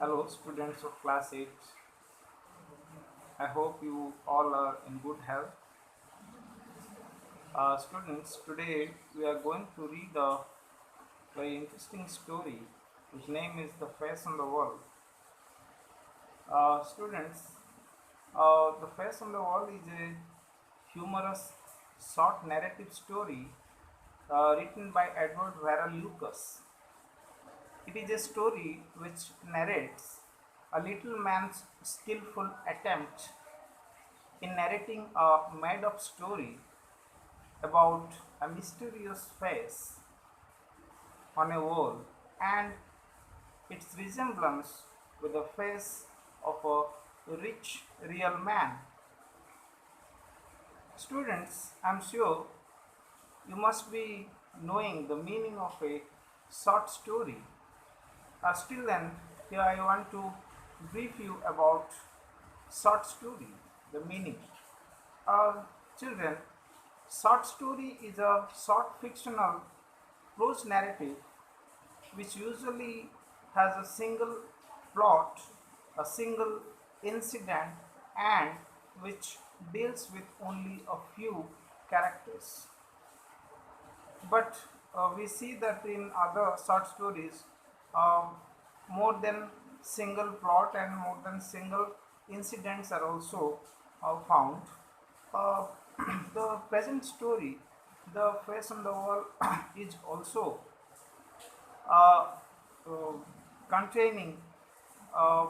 Hello, students of class 8. I hope you all are in good health. Students, today we are going to read a very interesting story whose name is The Face on the Wall. Students, The Face on the Wall is a humorous short narrative story written by Edward Varel Lucas. It is a story which narrates a little man's skillful attempt in narrating a made up story about a mysterious face on a wall and its resemblance with the face of a rich real man. Students, I'm sure you must be knowing the meaning of a short story. Still then, here I want to brief you about short story, the meaning. Uh, Children, short story is a short fictional prose narrative which usually has a single plot, a single incident, and which deals with only a few characters. But we see that in other short stories, um, more than single plot and more than single incidents are also found. Uh, the present story, The Face on the Wall, is also uh, uh, containing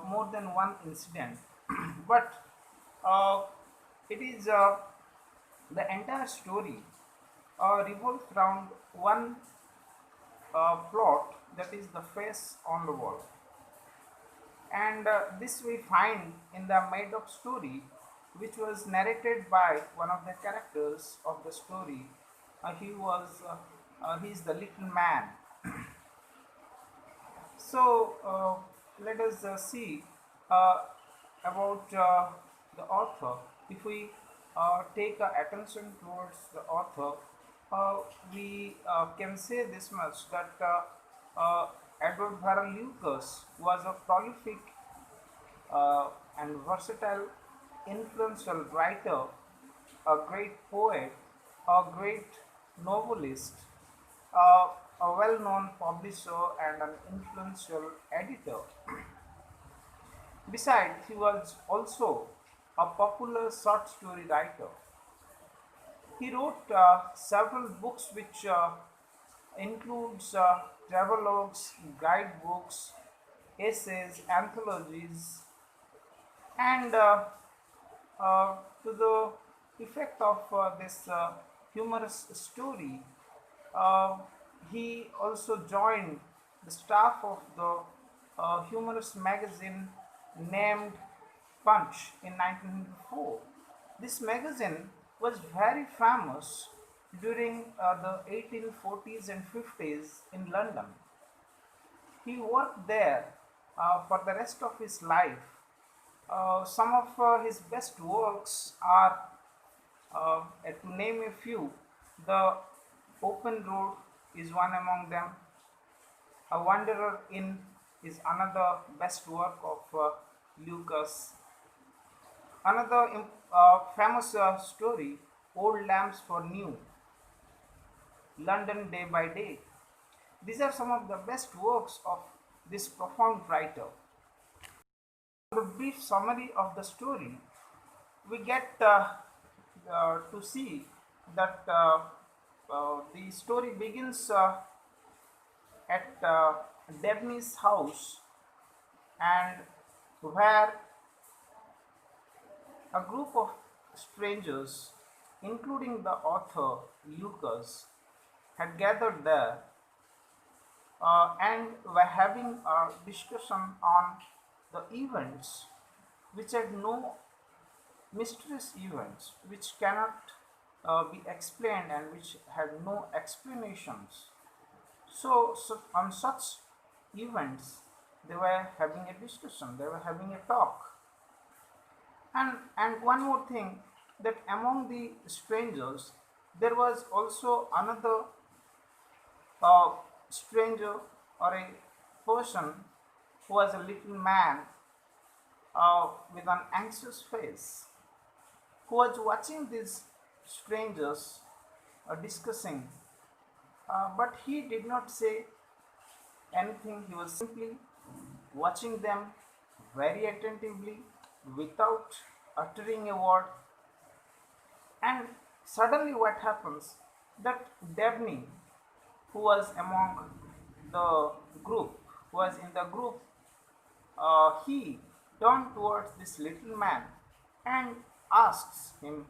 more than one incident, but uh, it is the entire story revolves around one plot, that is the face on the wall, and this we find in the made up story which was narrated by one of the characters of the story. He is the little man. So let us see uh, about the author. If we take attention towards the author, uh, we can say this much, that Edward Varel Lucas was a prolific uh, and versatile, influential writer, a great poet, a great novelist, a well known publisher, and an influential editor. Besides, he was also a popular short story writer. He wrote several books which includes travelogues, guidebooks, essays, anthologies, and to the effect of this humorous story, uh, he also joined the staff of the humorous magazine named Punch in 1904. This magazine was very famous during the 1840s and 50s in London. He worked there for the rest of his life. Some of his best works are, to name a few, The Open Road is one among them. A Wanderer Inn is another best work of Lucas. Another famous story, Old Lamps for New, London Day by Day. These are some of the best works of this profound writer. The brief summary of the story, we get to see that the story begins at Dabney's house, and where a group of strangers, including the author Lucas, had gathered there and were having a discussion on the events which had no mysterious events which cannot be explained and which had no explanations. So on such events, they were having a discussion, they were having a talk. And one more thing, that among the strangers there was also another stranger or a person who was a little man with an anxious face, who was watching these strangers discussing, but he did not say anything. He was simply watching them very attentively without uttering a word. And suddenly, what happens that Dabney, who was among the group, who was in the group, he turned towards this little man and asks him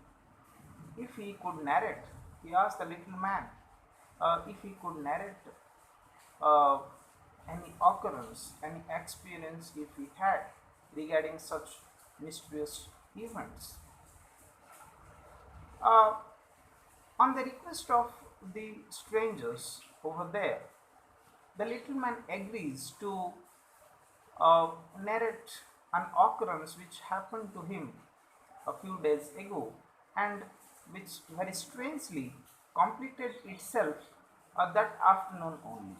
if he could narrate. He asked the little man if he could narrate uh, any occurrence, any experience if he had regarding such mysterious events. Uh, on the request of the strangers over there, the little man agrees to narrate an occurrence which happened to him a few days ago and which very strangely completed itself that afternoon only.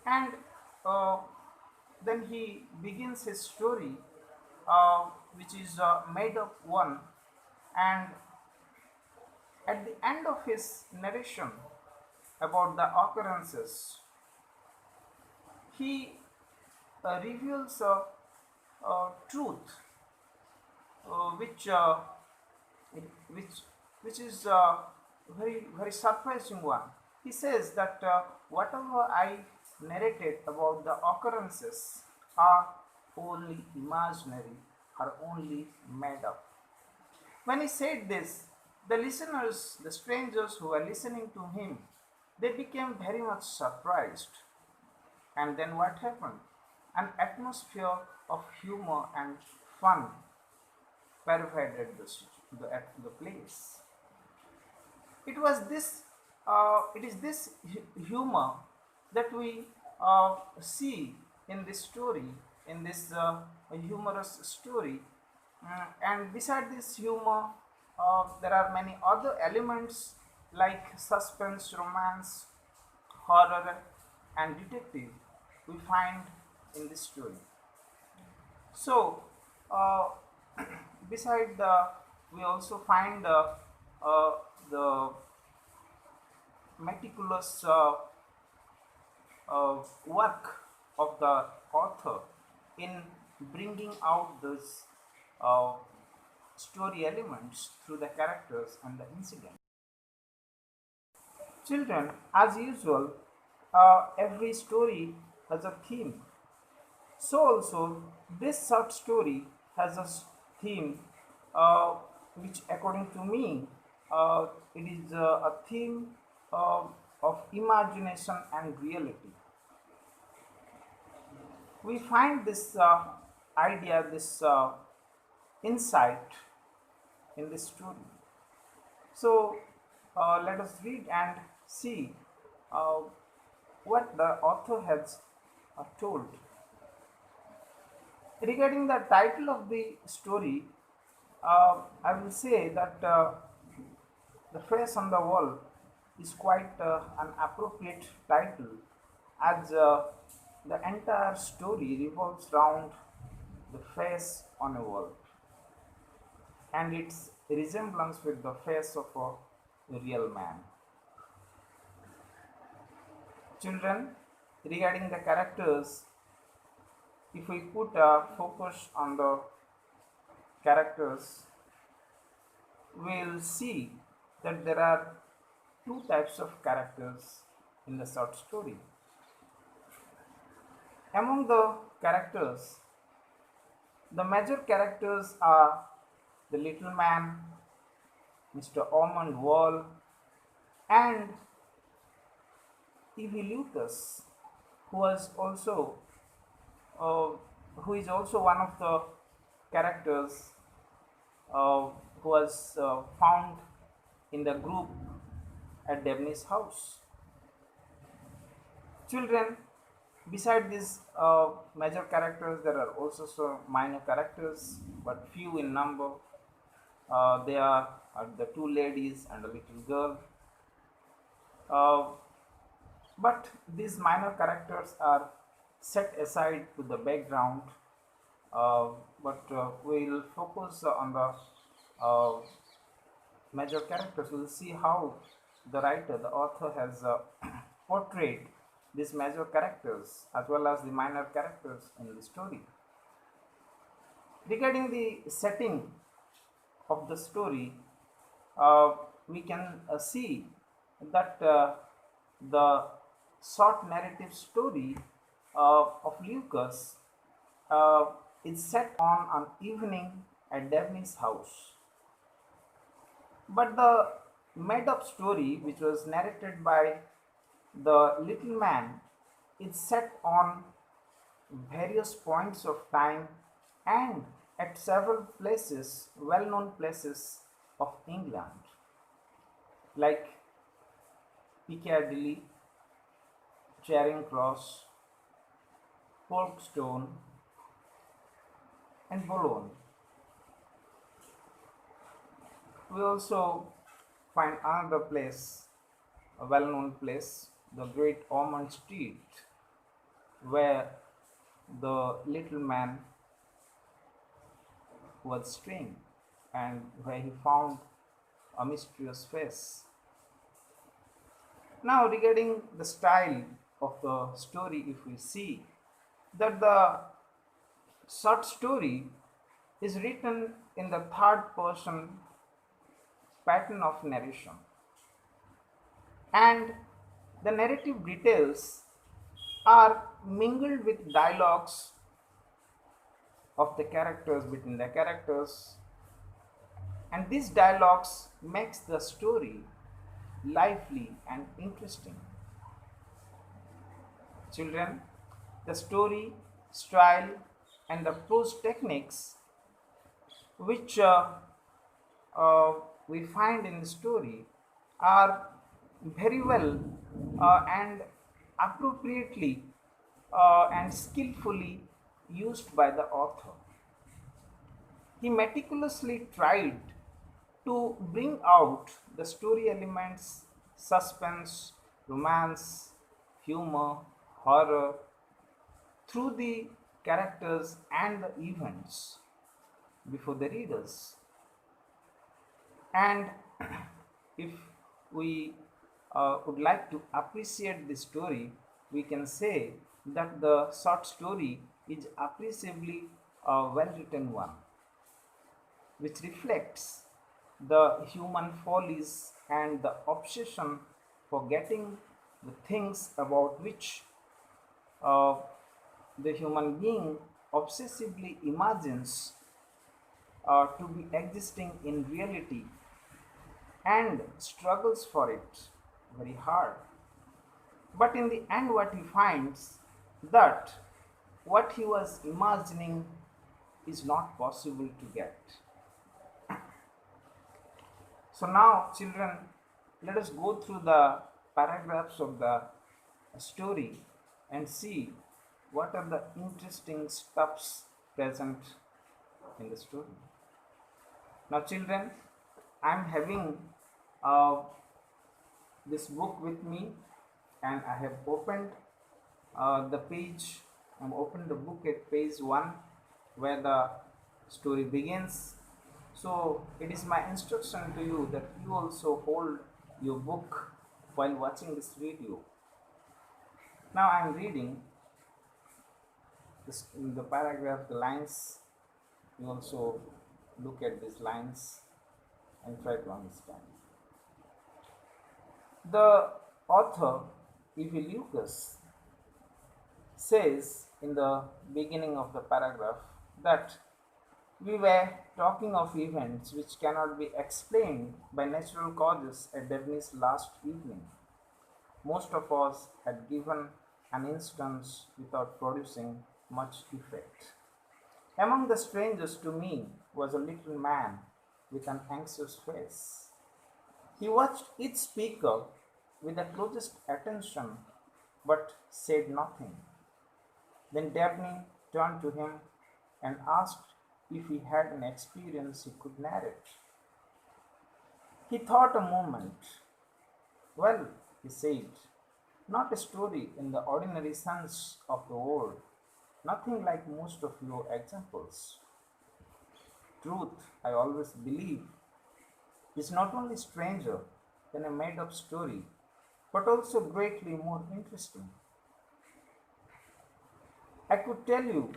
And uh, then he begins his story, which is a made up one, and at the end of his narration about the occurrences, he reveals a truth which which which is very surprising one. He says that whatever I narrated about the occurrences are only imaginary, are only made up. When he said this, the listeners, the strangers who were listening to him, they became very much surprised. And then what happened? An atmosphere of humor and fun pervaded the place. It was this. It is this humor that we see in this story, in this humorous story. And beside this humor, there are many other elements like suspense, romance, horror, and detective we find in this story. So, beside we also find the meticulous work of the author in bringing out those uh, story elements through the characters and the incident. Children, as usual, every story has a theme. So also, this short story has a theme, which, according to me, it is a theme of imagination and reality. We find this idea, this insight in this story. So, let us read and see uh, what the author has told. Regarding the title of the story, I will say that The Face on the Wall is quite an appropriate title, as the entire story revolves around the face on a wall and its resemblance with the face of a real man. Children, regarding the characters, if we put a focus on the characters, we will see that there are two types of characters in the short story. Among the characters, the major characters are the little man, Mr. Almond Wall, and Evilutus, who was also uh, who is also one of the characters who was found in the group at Dabney's house. Children, beside these major characters, there are also some minor characters, but few in number. They are the two ladies and a little girl. But these minor characters are set aside to the background, uh, but we'll focus on the uh, major characters. We'll see how the writer, the author, has portrayed these major characters as well as the minor characters in the story. Regarding the setting of the story, uh, we can see that the short narrative story of Lucas uh, is set on an evening at Daphne's house. But the made up story, which was narrated by the little man, is set on various points of time and at several places, well known places of England, like Piccadilly, Charing Cross, Folkestone, and Boulogne. We also find another place, a well known place, the Great Ormond Street, where the little man was staying and where he found a mysterious face. Now, regarding the style of the story, if we see that the short story is written in the third person pattern of narration, and the narrative details are mingled with dialogues of the characters between the characters, and these dialogues makes the story lively and interesting. Children, the story, style, and the prose techniques which we find in the story are very well and appropriately and skillfully used by the author. He meticulously tried to bring out the story elements, suspense, romance, humor, horror through the characters and the events before the readers. And if we would like to appreciate the story, we can say that the short story is appreciably a well written one, which reflects the human follies and the obsession for getting the things about which uh, the human being obsessively imagines to be existing in reality and struggles for it very hard. But in the end, what he finds that what he was imagining is not possible to get. So now, children, let us go through the paragraphs of the story and see what are the interesting stuffs present in the story. Now, children, I am having uh, this book with me, and I have opened the page. I have opened the book at page 1 where the story begins. So it is my instruction to you that you also hold your book while watching this video. Now I am reading this, in the paragraph, the lines. You also look at these lines and try to understand. The author, E.V. Lucas, says in the beginning of the paragraph that we were talking of events which cannot be explained by natural causes at Daphne's last evening. Most of us had given an instance without producing much effect. Among the strangers to me was a little man with an anxious face. He watched each speaker with the closest attention but said nothing. Then Daphne turned to him and asked if he had an experience he could narrate. He thought a moment. Well, he said, Not a story in the ordinary sense of the word, nothing like most of your examples. Truth, I always believe, is not only stranger than a made up story, but also greatly more interesting. I could tell you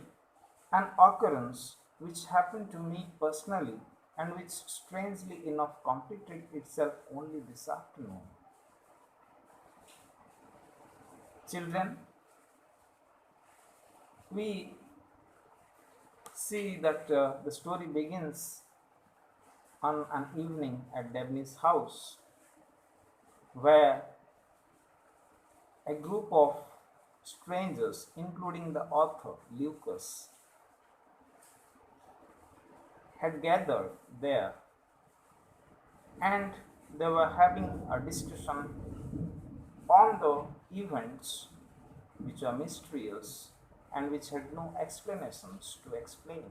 an occurrence which happened to me personally and which strangely enough completed itself only this afternoon. Children, we see that the story begins on an evening at Dabney's house where a group of strangers, including the author Lucas, had gathered there and they were having a discussion on the events which are mysterious and which had no explanations to explain.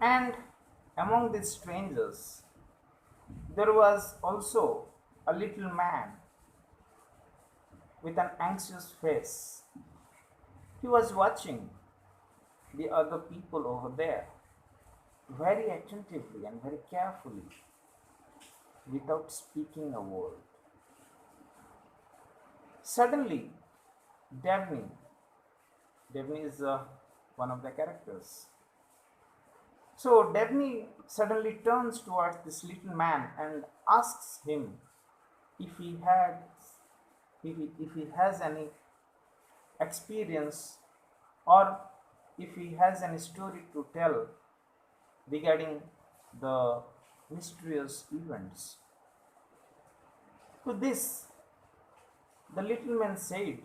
And among these strangers, there was also a little man with an anxious face. He was watching the other people over there very attentively and very carefully without speaking a word. Suddenly, Dabney, Dabney is one of the characters. So Dabney suddenly turns towards this little man and asks him if he had if he has any experience or if he has any story to tell regarding the mysterious events. To this, the little man said,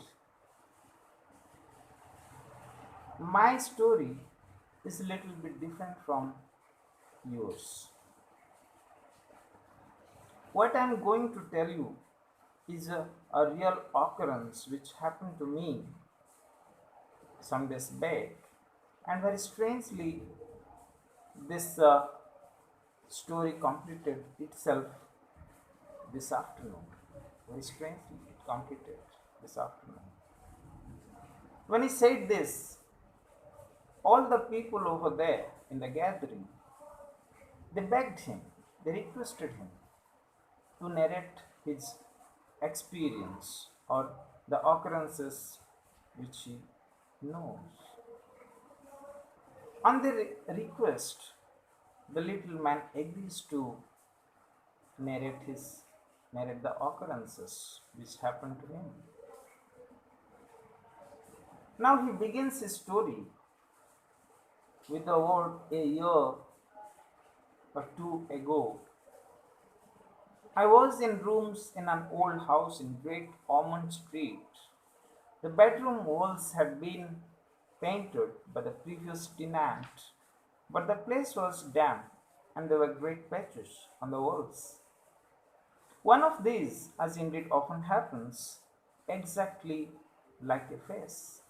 my story is a little bit different from yours. What I am going to tell you is a real occurrence which happened to me some days back, and very strangely, this story completed itself this afternoon. Very strangely, it completed this afternoon. When he said this, all the people over there in the gathering, they begged him, they requested him to narrate his experience or the occurrences which he knows. On their request, the little man agrees to narrate the occurrences which happened to him. Now he begins his story with the word a year or two ago. I was in rooms in an old house in Great Ormond Street. The bedroom walls had been painted by the previous tenant, but the place was damp and there were great patches on the walls. One of these, as indeed often happens, exactly like a face.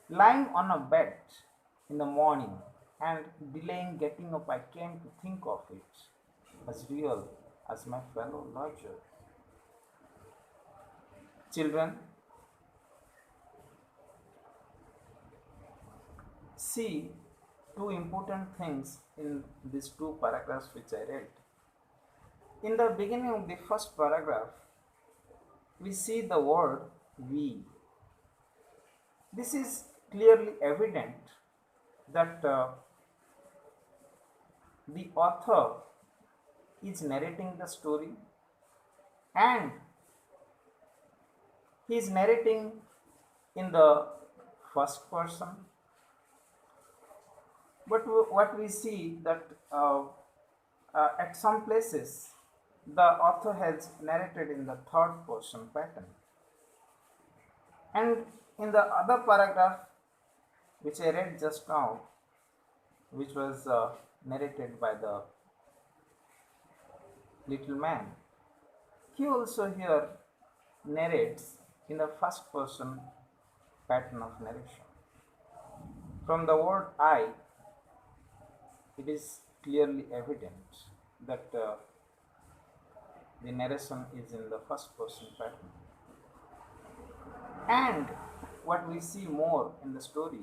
Lying on a bed in the morning and delaying getting up, I came to think of it as real as my fellow lodger. Children, see two important things in these two paragraphs which I read. In the beginning of the first paragraph, we see the word we. This is clearly evident that the author is narrating the story and he is narrating in the first person. But what we see that at some places the author has narrated in the third person pattern, and in the other paragraph which I read just now, which was narrated by the little man, he also here narrates in the first person pattern of narration. From the word I, it is clearly evident that the narration is in the first person pattern. And what we see more in the story,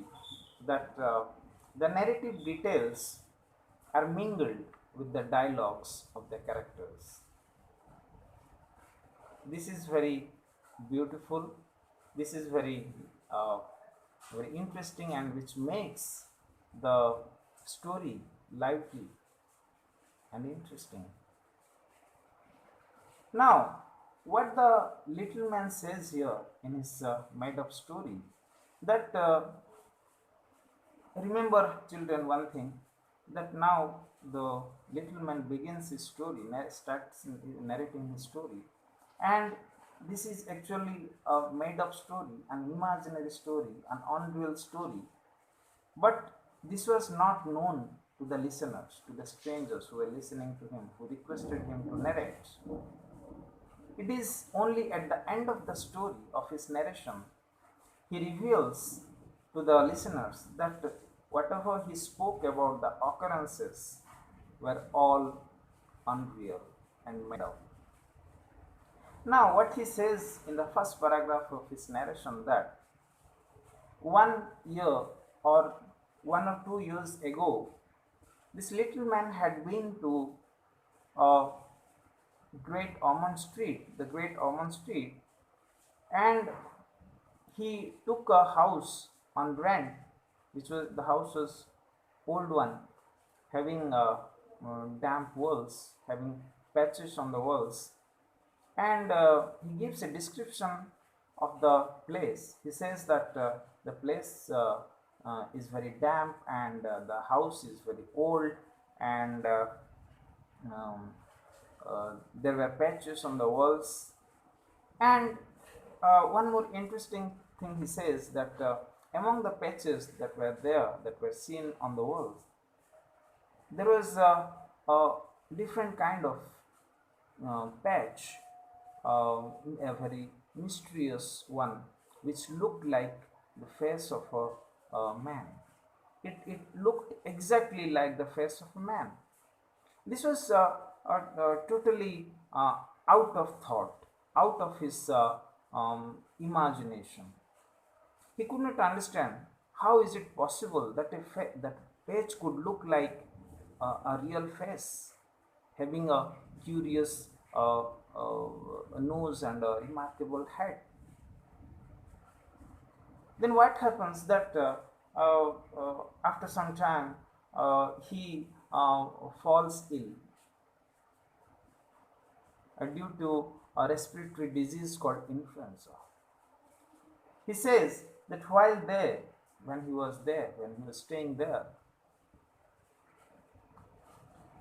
that the narrative details are mingled with the dialogues of the characters. This is very beautiful. This is uh, very interesting, and which makes the story lively and interesting. Now, what the little man says here in his made up story, that remember, children, one thing, that now the little man begins his story, starts narrating his story, and this is actually a made up story, an imaginary story, an unreal story, but this was not known to the listeners, to the strangers who were listening to him, who requested him to narrate. It is only at the end of the story of his narration he reveals to the listeners that whatever he spoke about the occurrences were all unreal and made up. Now, what he says in the first paragraph of his narration, that 1 year or 1 or 2 years ago, this little man had been to uh, the Great Ormond Street, and he took a house on rent, which was the house was old one, having damp walls, having patches on the walls, and he gives a description of the place. He says that the place is very damp, and the house is very old, and um, there were patches on the walls. And one more interesting thing he says, that among the patches that were there, that were seen on the walls, there was a different kind of patch, a very mysterious one, which looked like the face of a man. It looked exactly like the face of a man. This was totally out of thought, out of his imagination. He could not understand how is it possible that that page could look like a real face, having a curious nose and a remarkable head. Then what happens, that after some time he falls ill due to a respiratory disease called influenza. He says that when he was staying there,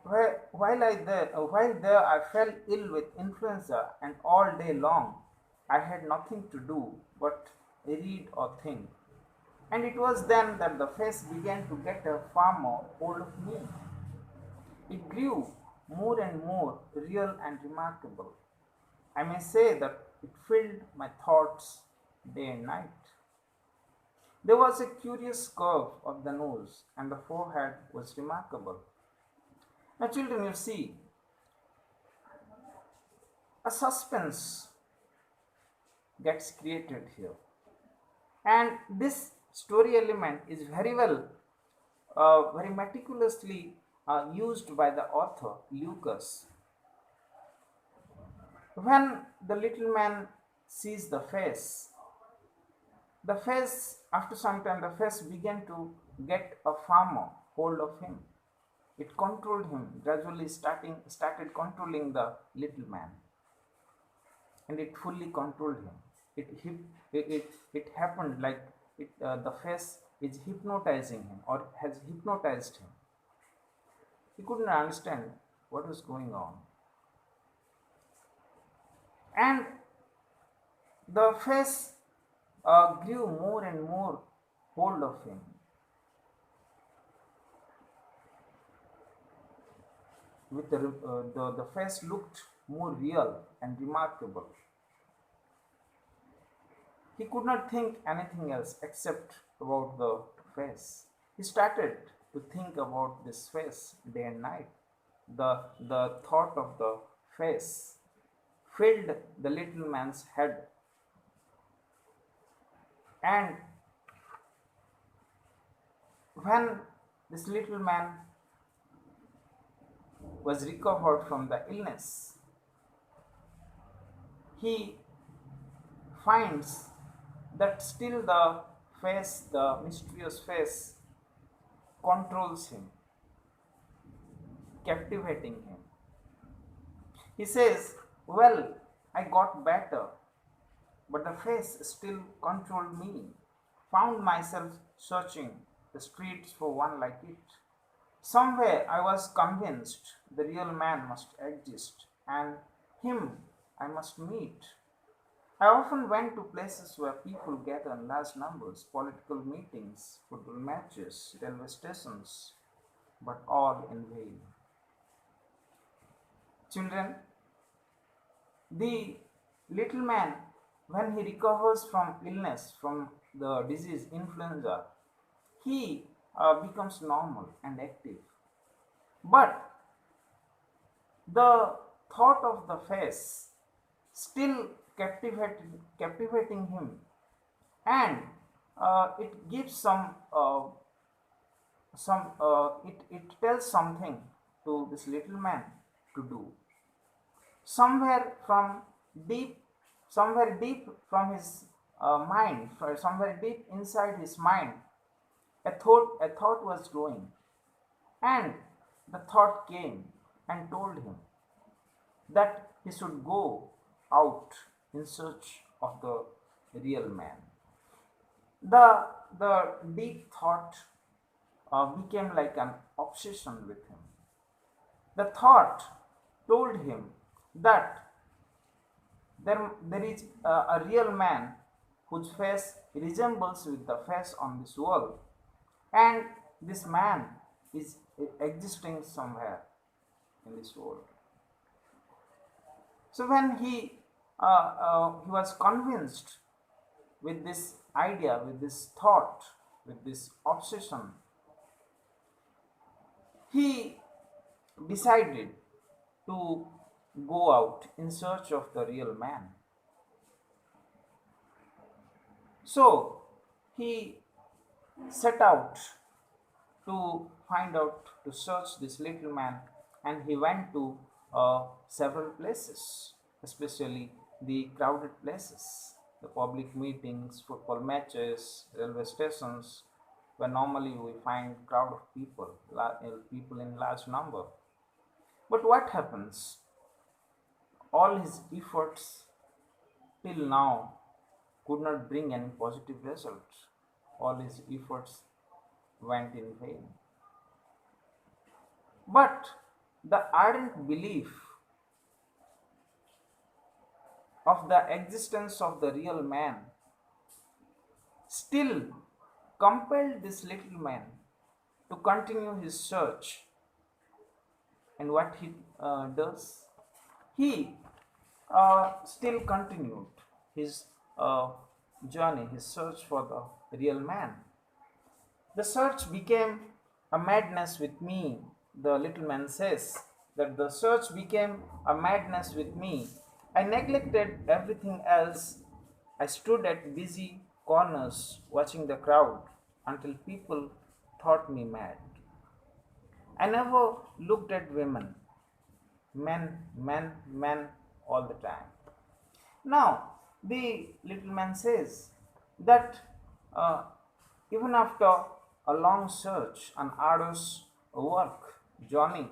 while there, I fell ill with influenza, and all day long I had nothing to do but read or think. And it was then that the face began to get a far more hold of me. It grew more and more real and remarkable. I may say that it filled my thoughts day and night. There was a curious curve of the nose, and the forehead was remarkable. Now, children, you see, a suspense gets created here, and this story element is very meticulously used by the author Lucas. When the little man sees the face, after some time, the face began to get a firmer hold of him. It controlled him, gradually started controlling the little man, and it fully controlled him. It happened like the face is hypnotizing him, or has hypnotized him. He couldn't understand what was going on, and the face grew more and more hold of him. With the face looked more real and remarkable. He could not think anything else except about the face. He started to think about this face day and night. The thought of the face filled the little man's head, and when this little man was recovered from the illness, he finds that still the face, the mysterious face, controls him, captivating him. He says, "Well, I got better, but the face still controlled me. Found myself searching the streets for one like it. Somewhere I was convinced the real man must exist, and him I must meet. I often went to places where people gather in large numbers, political meetings, football matches, railway stations, but all in vain. Children, the little man, when he recovers from illness, from the disease influenza, he becomes normal and active. But the thought of the face still captivating him, and it gives it tells something to this little man to do. Somewhere from deep, somewhere deep from his mind, somewhere deep inside his mind, a thought was growing, and the thought came and told him that he should go out in search of the real man. The deep thought became like an obsession with him. The thought told him that there is a real man whose face resembles with the face on this world, and this man is existing somewhere in this world. So when he was convinced with this idea, with this thought, with this obsession, he decided to go out in search of the real man. So he set out to find out, to search this little man, and he went to several places, especially the crowded places, the public meetings, football matches, railway stations, where normally we find crowd of people, people in large number. But what happens? All his efforts till now could not bring any positive results. All his efforts went in vain. But the ardent belief of the existence of the real man still compelled this little man to continue his search. And what he does? He still continued his journey, his search for the real man. The search became a madness with me, the little man says, that the search became a madness with me. I neglected everything else. I stood at busy corners watching the crowd until people thought me mad. I never looked at women, men all the time. Now, the little man says that uh, even after a long search, an arduous work, journey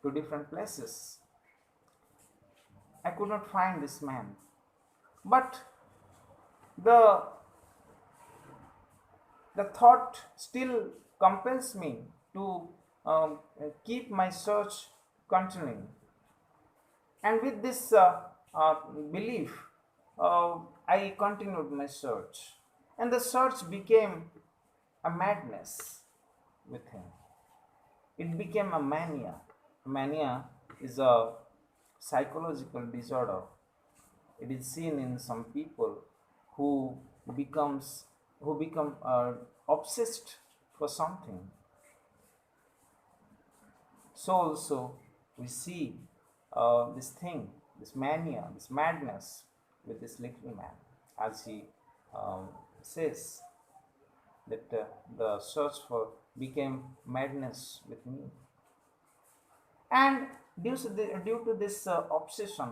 to different places, I could not find this man. But the the thought still compels me to keep my search continuing. And with this belief, I continued my search. And the search became a madness with him. It became a mania. Mania is a psychological disorder. It is seen in some people who become obsessed for something. So also we see this thing this mania, this madness with this little man, as he says that the search for became madness with me. And due to this obsession,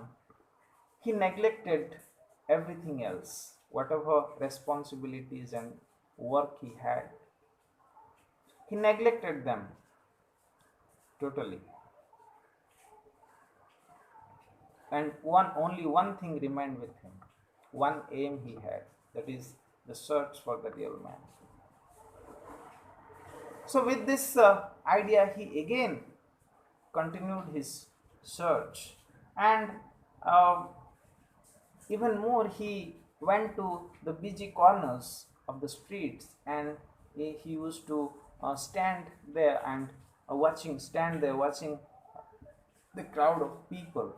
he neglected everything else, whatever responsibilities and work he had. He neglected them totally. And only one thing remained with him, one aim he had, that is the search for the real man. So, with this idea, he again continued his search, and uh, even more, he went to the busy corners of the streets, and he used to stand there and stand there watching the crowd of people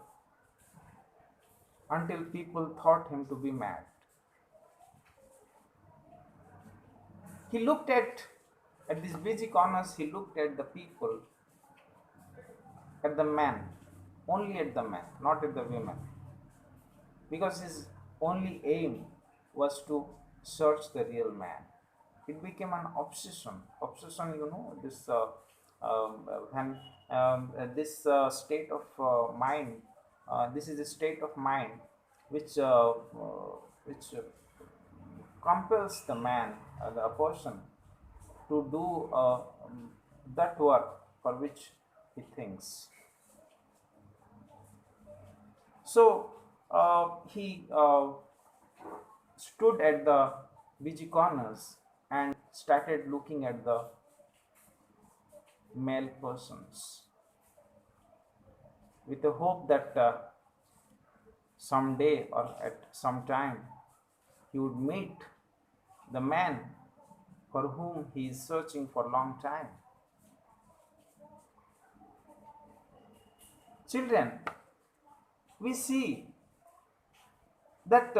until people thought him to be mad. He looked at these busy corners, he looked at the people, at the man, only at the man, not at the women, because his only aim was to search the real man. It became an obsession. Obsession, this when this state of mind. This is a state of mind which compels the man, the person, to do that work for which he thinks. So he stood at the busy corners and started looking at the male persons with the hope that someday or at some time he would meet the man for whom he is searching for a long time. Children, we see that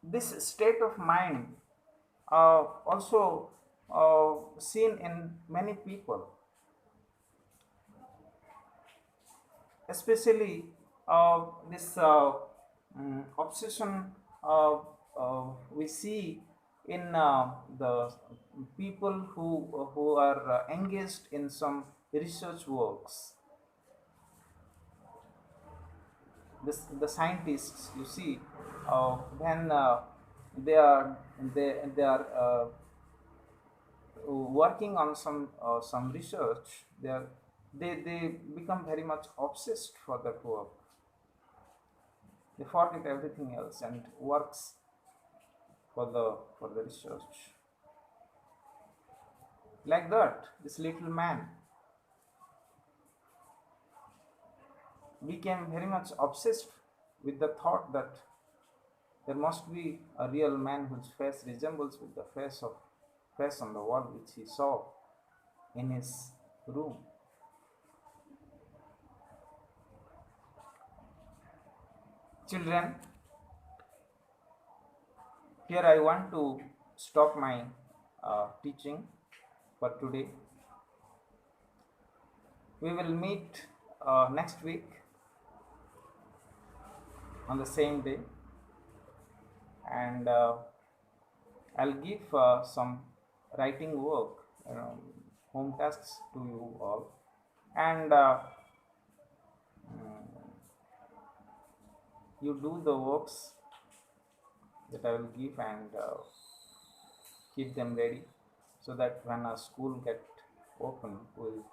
this state of mind also seen in many people, especially this obsession we see in the people who are engaged in some research works. The scientists, you see, when they are working on some research, they become very much obsessed for that work. They forget everything else and works for the research. Like that, this little man became very much obsessed with the thought that there must be a real man whose face resembles with the face on the wall which he saw in his room. Children, here I want to stop my teaching for today. We will meet next week on the same day, and I'll give some writing work, home tasks to you all, and you do the works that I will give, and keep them ready so that when our school get open, we'll